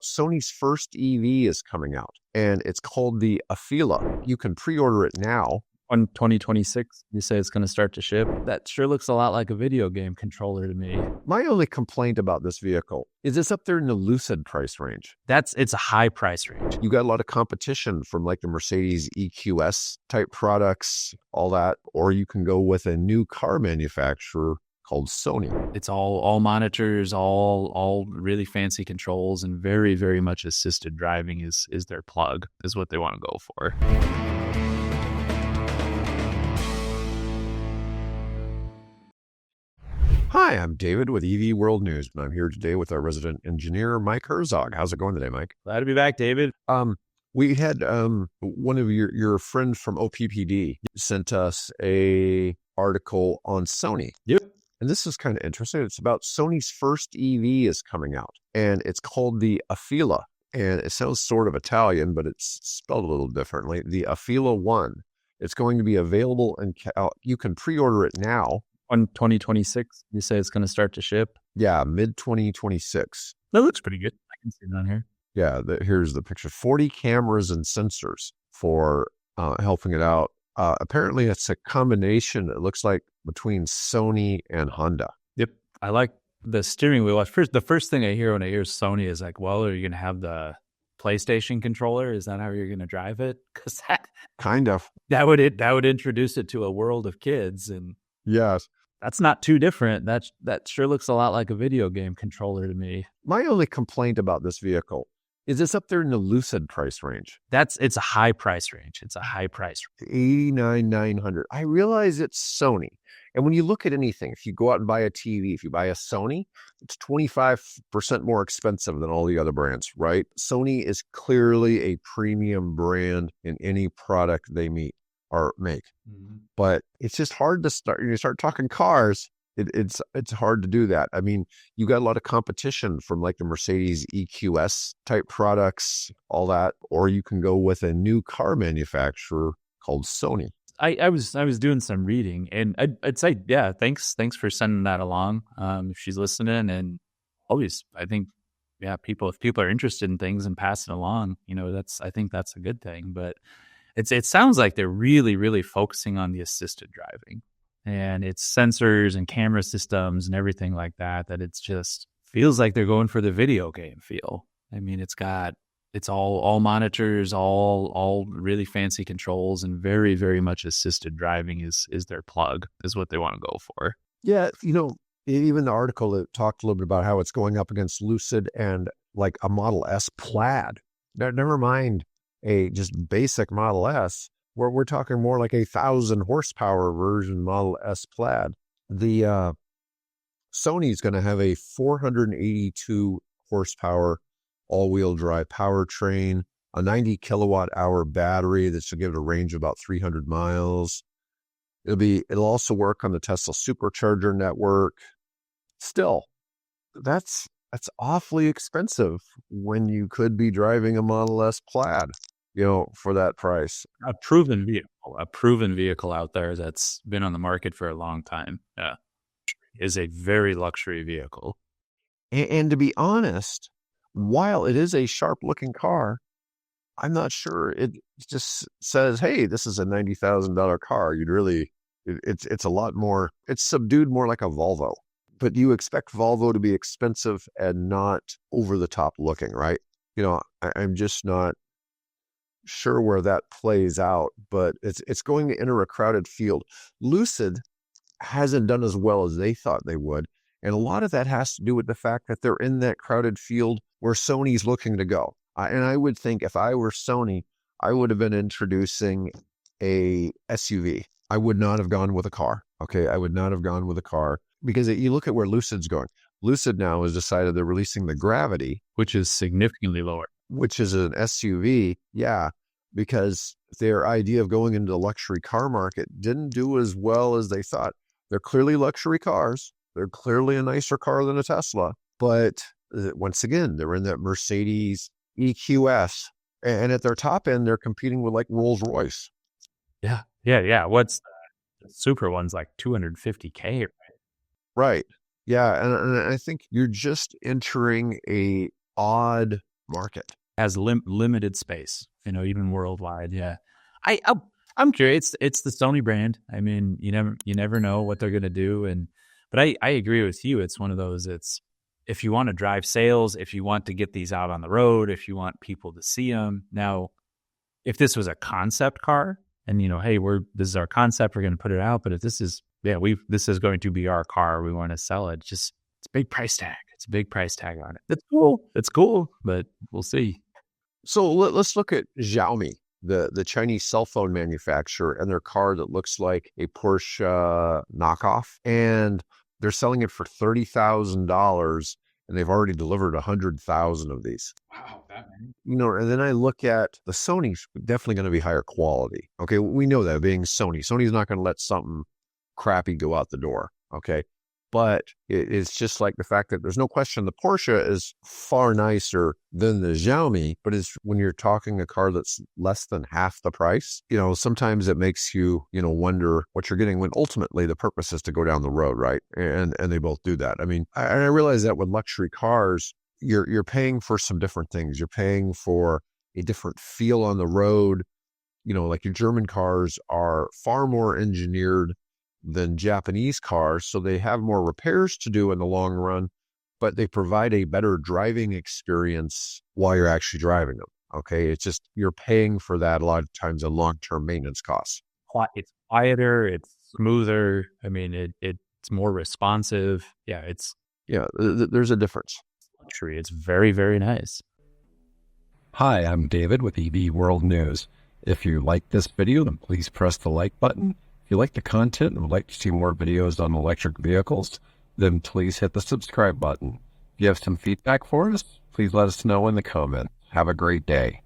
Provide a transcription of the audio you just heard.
Sony's first EV is coming out, and it's called the Afeela. You can pre-order it now. On 2026, you say it's going to start to ship. That sure looks a lot like a video game controller to me. My only complaint about this vehicle is it's up there in the Lucid price range. It's a high price range. You got a lot of competition from like the Mercedes EQS type products, all that, or you can go with a new car manufacturer called Sony. It's all monitors, all really fancy controls, and very, very much assisted driving is their plug, is what they want to go for. Hi, I'm David with EV World News, and I'm here today with our resident engineer, Mike Herzog. How's it going today, Mike? Glad to be back, David. We had one of your friends from OPPD sent us a article on Sony. Yep. And this is kind of interesting. It's about Sony's first EV is coming out, and it's called the Afeela. And it sounds sort of Italian, but it's spelled a little differently. The Afeela 1. It's going to be available, and you can pre-order it now. On 2026, you say it's going to start to ship? Yeah, mid-2026. That looks pretty good. I can see it on here. Yeah, here's the picture. 40 cameras and sensors for helping it out. Apparently, it's a combination, it looks like, between Sony and Honda. Yep. I like the steering wheel. The first thing I hear when I hear Sony is like, well, are you going to have the PlayStation controller? Is that how you're going to drive it? Because that would introduce it to a world of kids. And yes. That's not too different. That sure looks a lot like a video game controller to me. My only complaint about this vehicle is it's up there in the Lucid price range. It's a high price range. It's a high price. $89,900. I realize it's Sony. And when you look at anything, if you go out and buy a TV, if you buy a Sony, it's 25% more expensive than all the other brands, right? Sony is clearly a premium brand in any product they make. Mm-hmm. But it's just hard to start. When you start talking cars, it's hard to do that. I mean, you got a lot of competition from like the Mercedes EQS type products, all that, or you can go with a new car manufacturer called Sony. I was doing some reading, and I'd say, yeah, thanks for sending that along. If she's listening, and always, I think, yeah, if people are interested in things and passing along, I think that's a good thing. But it sounds like they're really, really focusing on the assisted driving, and it's sensors and camera systems and everything like that, that it's just feels like they're going for the video game feel. I mean, it's all monitors, all really fancy controls, and very, very much assisted driving is their plug, is what they want to go for. Yeah. Even the article that talked a little bit about how it's going up against Lucid and like a Model S Plaid. Never mind a just basic Model S, where we're talking more like 1,000 horsepower version Model S Plaid. The Sony's going to have a 482 horsepower all-wheel drive powertrain, a 90 kilowatt hour battery that should give it a range of about 300 miles. It'll also work on the Tesla supercharger network. Still, that's awfully expensive when you could be driving a Model S Plaid, for that price. A proven vehicle out there that's been on the market for a long time. Yeah, is a very luxury vehicle. And to be honest, while it is a sharp-looking car, I'm not sure it just says, hey, this is a $90,000 car. It's a lot more, it's subdued more like a Volvo. But you expect Volvo to be expensive and not over-the-top looking, right? I'm just not sure where that plays out, but it's going to enter a crowded field. Lucid hasn't done as well as they thought they would. And a lot of that has to do with the fact that they're in that crowded field where Sony's looking to go. And I would think if I were Sony, I would have been introducing a SUV. I would not have gone with a car. Okay, I would not have gone with a car, because you look at where Lucid's going. Lucid now has decided they're releasing the Gravity, which is significantly lower, which is an SUV. Yeah, because their idea of going into the luxury car market didn't do as well as they thought. They're clearly luxury cars. They're clearly a nicer car than a Tesla. But once again, they're in that Mercedes EQS. And at their top end, they're competing with like Rolls-Royce. Yeah. What's the super one's like $250K, right? Right. Yeah. And I think you're just entering a odd market. Has limited space, even worldwide. Yeah. I'm curious. It's the Sony brand. I mean, you never know what they're going to do. But I agree with you. It's one of those, if you want to drive sales, if you want to get these out on the road, if you want people to see them. Now, if this was a concept car and, hey, this is our concept, we're going to put it out. But if this is, this is going to be our car, we want to sell it. It's a big price tag. It's a big price tag on it. It's cool. It's cool, but we'll see. So let's look at Xiaomi, the Chinese cell phone manufacturer, and their car that looks like a Porsche knockoff. And they're selling it for $30,000, and they've already delivered 100,000 of these. Wow, that many. And then I look at the Sony's definitely going to be higher quality. Okay, we know that being Sony. Sony's not going to let something crappy go out the door. Okay, but it's just like the fact that there's no question the Porsche is far nicer than the Xiaomi, but it's when you're talking a car that's less than half the price, sometimes it makes you, wonder what you're getting when ultimately the purpose is to go down the road, right? And they both do that. I mean, I realize that with luxury cars, you're paying for some different things. You're paying for a different feel on the road. Like your German cars are far more engineered than Japanese cars, so they have more repairs to do in the long run, but they provide a better driving experience while you're actually driving them. Okay, it's just you're paying for that a lot of times in long-term maintenance costs. It's quieter, it's smoother. I mean, it's more responsive. Yeah, there's a difference. Luxury. It's very, very nice. Hi, I'm David with EV World News. If you like this video, then please press the like button. If you like the content and would like to see more videos on electric vehicles, then please hit the subscribe button. If you have some feedback for us, please let us know in the comments. Have a great day.